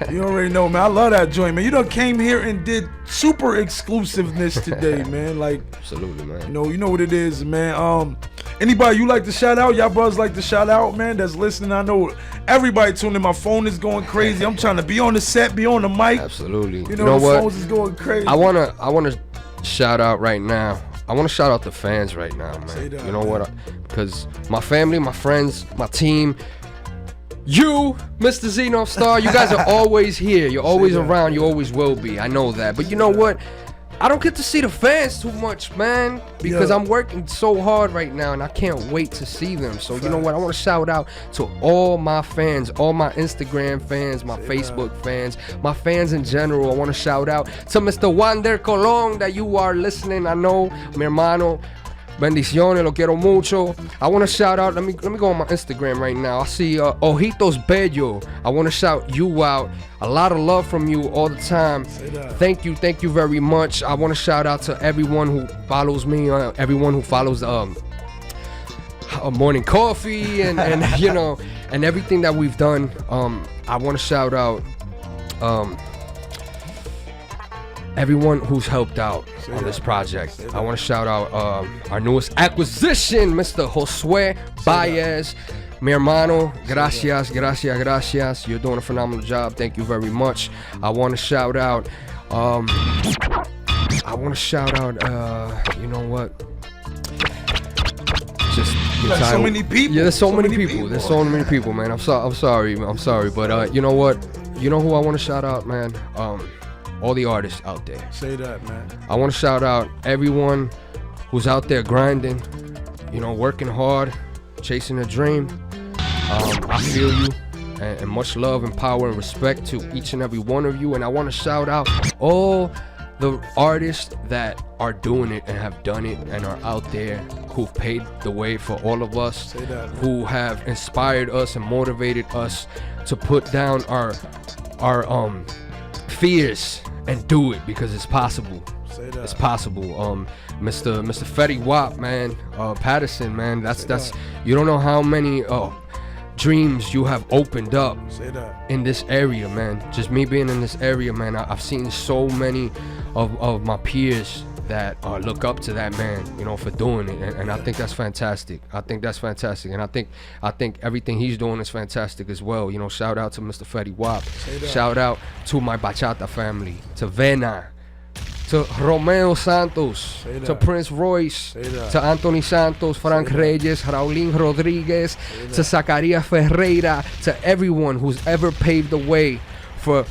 You already know, man. I love that joint, man. You done came here and did super exclusiveness today, man. Like, absolutely, man. You know what it is, man. Anybody you like to shout out? Y'all brothers like to shout out, man, that's listening. I know everybody tuning in. My phone is going crazy. I'm trying to be on the set, be on the mic. Absolutely. You know the what? phones is going crazy. I wanna shout out right now. I want to shout out the fans right now, man. Say that, you know man. what? Because my family, my friends, my team, you, Mr. Znuff Starr, you guys are always here. You're always around. You always will be. I know that. But you know what? I don't get to see the fans too much, man, because I'm working so hard right now and I can't wait to see them. So you know what? I want to shout out to all my fans, all my Instagram fans, my Facebook fans, my fans in general. I want to shout out to Mr. Wander Colón, that you are listening. I know, mi hermano. Bendiciones, lo quiero mucho. I want to shout out, let me go on my Instagram right now. I see Ojitos Bello. I want to shout you out. A lot of love from you all the time. Thank you very much. I want to shout out to everyone who follows me, everyone who follows Morning Coffee, and you know, and everything that we've done. I want to shout out everyone who's helped out on this project. I want to shout out our newest acquisition, Mr. Josue Baez. Mi hermano, gracias. You're doing a phenomenal job. Thank you very much. I want to shout out, you know what? Just Like so many people. Yeah, there's so many people. There's so many people, man. I'm sorry, but you know what? You know who I want to shout out, man? All the artists out there. Say that, man. I want to shout out everyone who's out there grinding, you know, working hard, chasing a dream. I feel you, and much love and power and respect to each and every one of you. And I want to shout out all the artists that are doing it and have done it and are out there, who've paved the way for all of us, who have inspired us and motivated us to put down our fears and do it, because it's possible. It's possible. Mr. Fetty Wap, man, Patterson, man, that's you don't know how many dreams you have opened up in this area, man. Just me being in this area, man, I've seen so many of my peers that look up to that man, you know, for doing it, and I think that's fantastic. And I think everything he's doing is fantastic as well. You know, shout out to Mr. Fetty Wap. Shout out to my bachata family, to Vena, to Romeo Santos, to Prince Royce, to Anthony Santos, Frank Reyes, Raulín Rodriguez, to Zacarías Ferreira, to everyone who's ever paved the way for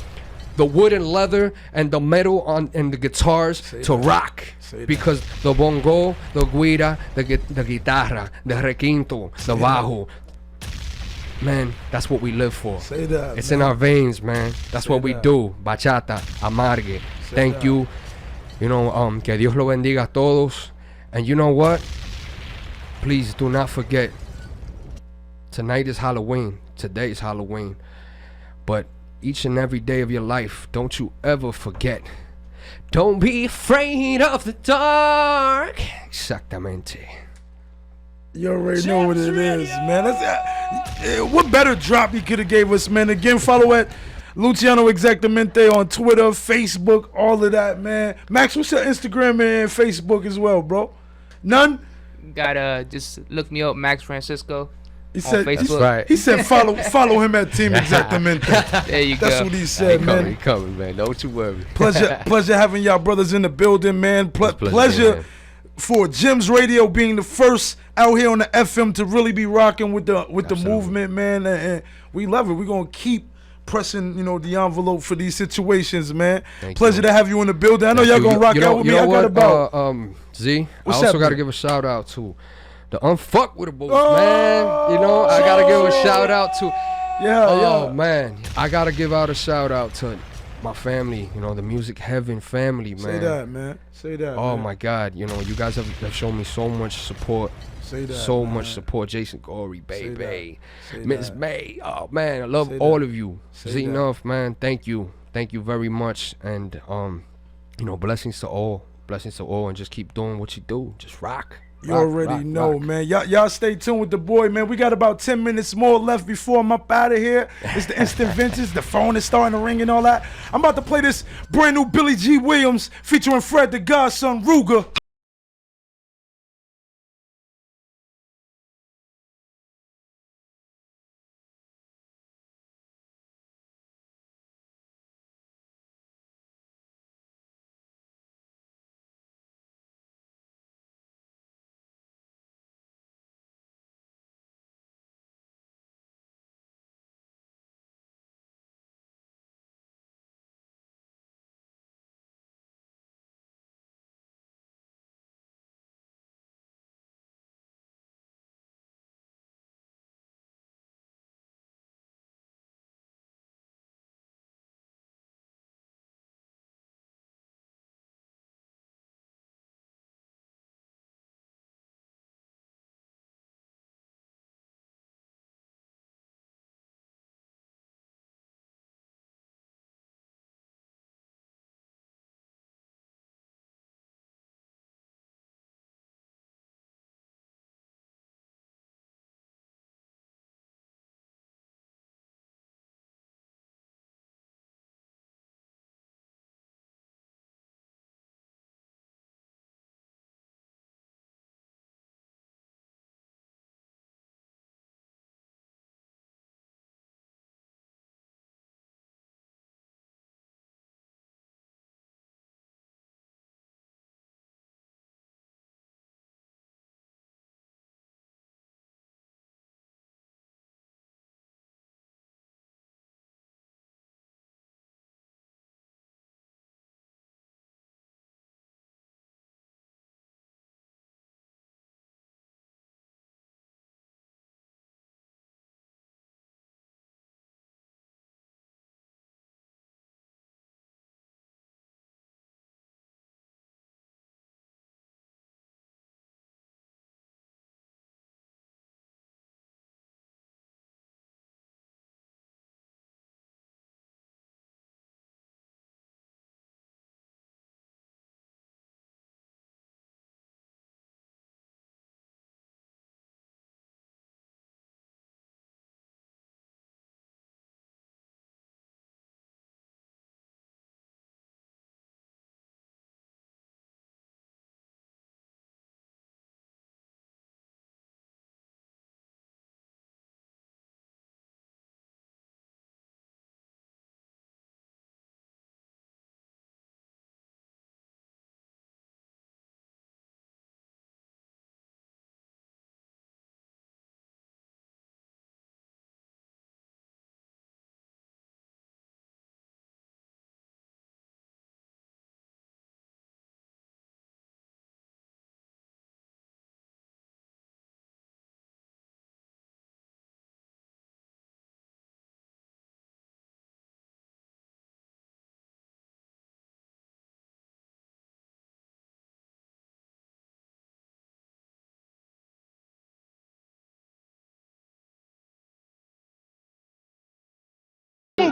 the wood and leather and the metal and the guitars to rock. Because the bongo, the guira, the guitarra, the requinto, the bajo, man, that's what we live for. It's in our veins, man. That's what we do. Bachata, amargue. Thank you. You know, que Dios lo bendiga a todos. And you know what? Please do not forget. Tonight is Halloween. Today is Halloween. But each and every day of your life, don't you ever forget. Don't be afraid of the dark. Xactamente. You already know what it is, man. That's, what better drop he could have gave us, man. Again, follow at Luciano Xactamente on Twitter, Facebook, all of that, man. Max, what's your Instagram and Facebook as well, bro? None? Gotta just look me up, Max Francisco. He said, Facebook. That's right. He said follow him at Team Xactamente. There you go. That's what he said, man. He coming, man. Don't you worry. Pleasure having y'all brothers in the building, man. Pleasure for Gems Radio being the first out here on the FM to really be rocking with the movement, man. And we love it. We're gonna keep pressing, you know, the envelope for these situations, man. Pleasure to have you in the building. I know y'all gonna rock out with me. I got about Z. I also gotta give a shout out to the Unfuckwittables, man. You know, I gotta give a shout out to man, I gotta give out a shout out to my family, you know, the Music Heaven family, man. Say that, man. Say that. Oh man. my God, you know, you guys have shown me so much support. Say that, so man. much support. Jason Gorey, baby, Say Miss that. May. Oh man, I love Say all that. of you. Say Znuff, man, thank you very much, and you know, blessings to all, and just keep doing what you do. Just rock. You already know, man. Y'all stay tuned with the boy, man. We got about 10 minutes more left before I'm up out of here. It's the instant vintage. The phone is starting to ring and all that. I'm about to play this brand new Billy G. Williams featuring Fred the Godson Ruger.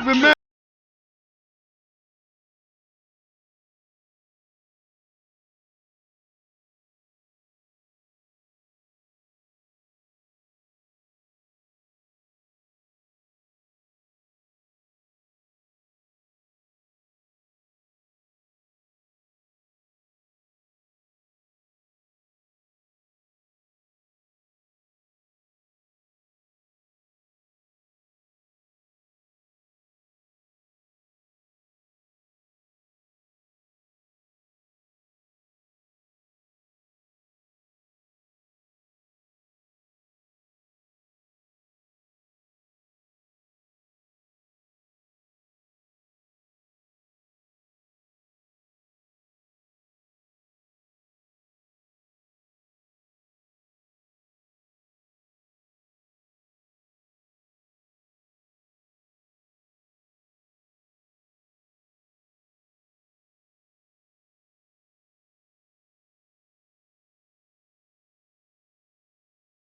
moving, man.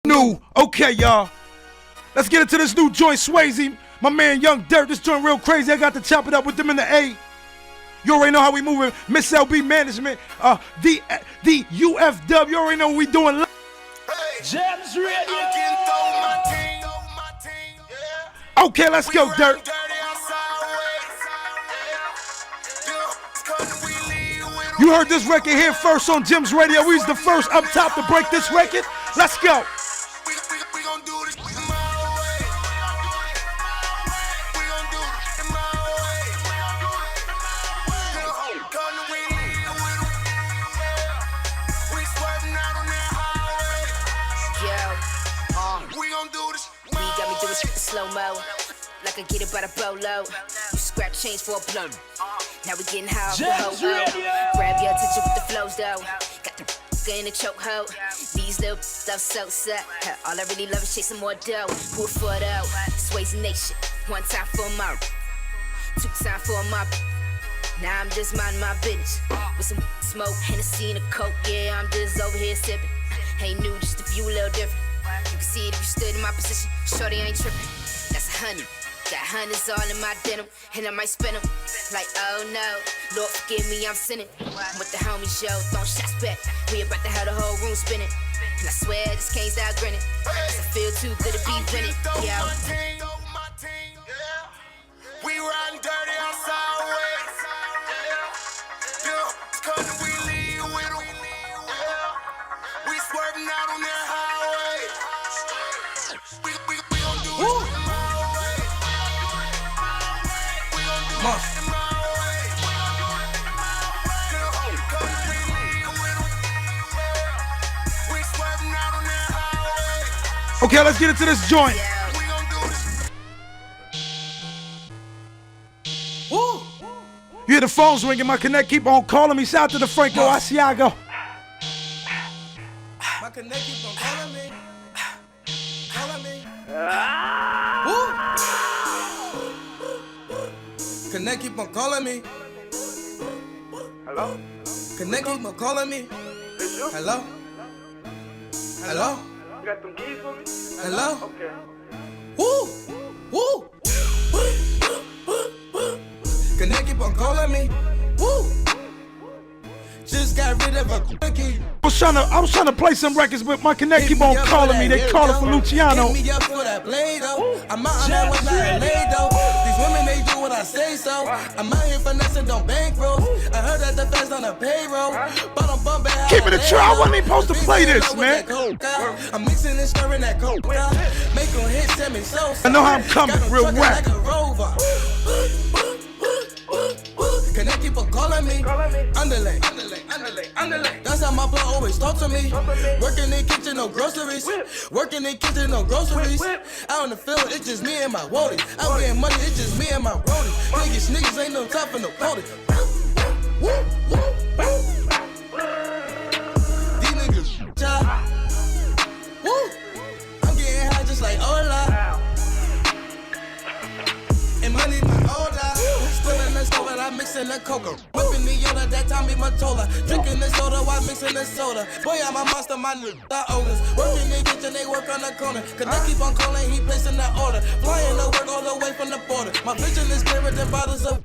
New. Okay, y'all. Let's get into this new joint, Swayze. My man Young Dirt, this joint real crazy. I got to chop it up with them in the A. You already know how we moving. Miss LB Management, the UFW. You already know what we doing. Gems Radio. Okay, let's go, Dirt. You heard this record here first on Gems Radio. We was the first up top to break this record. Let's go. Slow-mo, like I get it by the bolo. You scrap change for a blunt. Now we getting high off the ho-ho. Grab your attention with the flows though. Got the in the choke ho. These little stuff so set. All I really love is chasing more dough. Who a foot out? Swayze Nation. One time for my, two time for my. Now I'm just minding my business. With some smoke, Hennessy and a coke. Yeah, I'm just over here sipping. Ain't new, just a few little different. You can see it if you stood in my position. Shorty ain't tripping. That's 100. Got hundreds all in my denim, and I might spin them. Like, oh no, Lord forgive me, I'm sinning. With the homies, yo, throwing shots back. We about to have the whole room spinning. And I swear I just can't stop grinning. Cause I feel too good to be winning. Yo. We riding dirty outside ways. Cause we lead with them. We swerving out on that highway. We gon' do it. Okay, let's get into this joint. You hear the phones ringing, my connect keep on calling me. Shout out to the Franco Asiago. My connect keep on calling me. Calling me. Connect keep on calling me. Hello? Connect keep on calling me. Hello? Hello? You got some keys for me? Hello? Okay. Woo! Woo! Connect keep on calling me. Woo! Just got rid of a key. I was trying to play some records, but my connect keep on calling me. They calling for Luciano. Hit me up for that play though. I'm out on that one night late though. These women they do what I say so. I'm out here finessing, don't bankroll. I heard that the feds on the payroll. But I'm bumping. Keep it a true. I wasn't even supposed to play this, man. I'm mixing and stirring that coke. Make them hit, send me so. I know how I'm coming, real rap. Connect keep on calling me. Underlay. That's how my blood always talk to me. Working in the kitchen, no groceries. Working in the kitchen, no groceries. Out in the field, it's just me and my woadies. I'm getting money, it's just me and my roadies. Niggas ain't no time for no party. These niggas, child. Woo. I'm getting high just like Ola. And money my Ola. Spilling the stove and I'm mixing the cocoa. Whipping the Yoda, that Tommy Mottola. Drinking the soda while mixing the soda. Boy, I'm a monster, my nigga. The ogres. Working in the kitchen, they work on the corner. Cause they keep on calling, he placing that order. Flying to work all the way from the border. My vision is clearer than bottles of.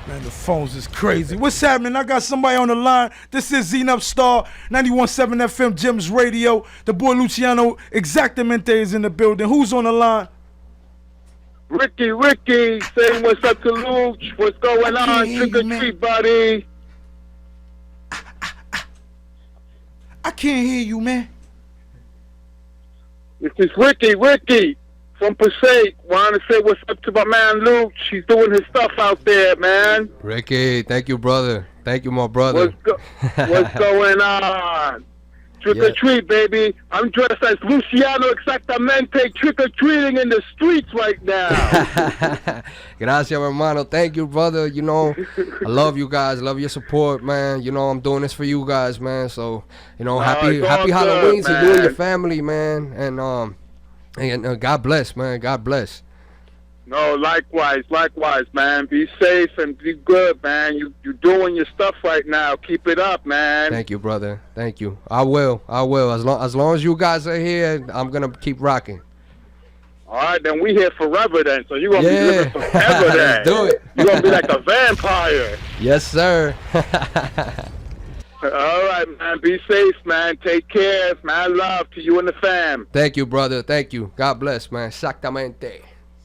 Man, the phones is crazy. What's happening? I got somebody on the line. This is Znuff Starr, 91.7 FM Gems Radio. The boy Luciano Xactamente is in the building. Who's on the line? Ricky, saying what's up to Luch. What's going on? Trick or treat, buddy. I can't hear you, man. This is Ricky from Passaic. Want to say what's up to my man Luch. He's doing his stuff out there, man. Ricky, thank you, brother. Thank you, my brother. What's going on? Trick or treat, baby. I'm dressed as Luciano Xactamente, trick or treating in the streets right now. Gracias, hermano. Thank you, brother. You know, I love you guys. Love your support, man. You know, I'm doing this for you guys, man. So, you know, happy Halloween to you and your family, man. And God bless, man. God bless. No, likewise, man. Be safe and be good, man. You're doing your stuff right now. Keep it up, man. Thank you, brother. Thank you. I will. As long as you guys are here, I'm gonna keep rocking. All right, then we here forever then. So you're gonna be living forever then. Let's do it. You're gonna be like a vampire. Yes, sir. All right, man. Be safe, man. Take care, man. Love to you and the fam. Thank you, brother. Thank you. God bless, man. Exactamente.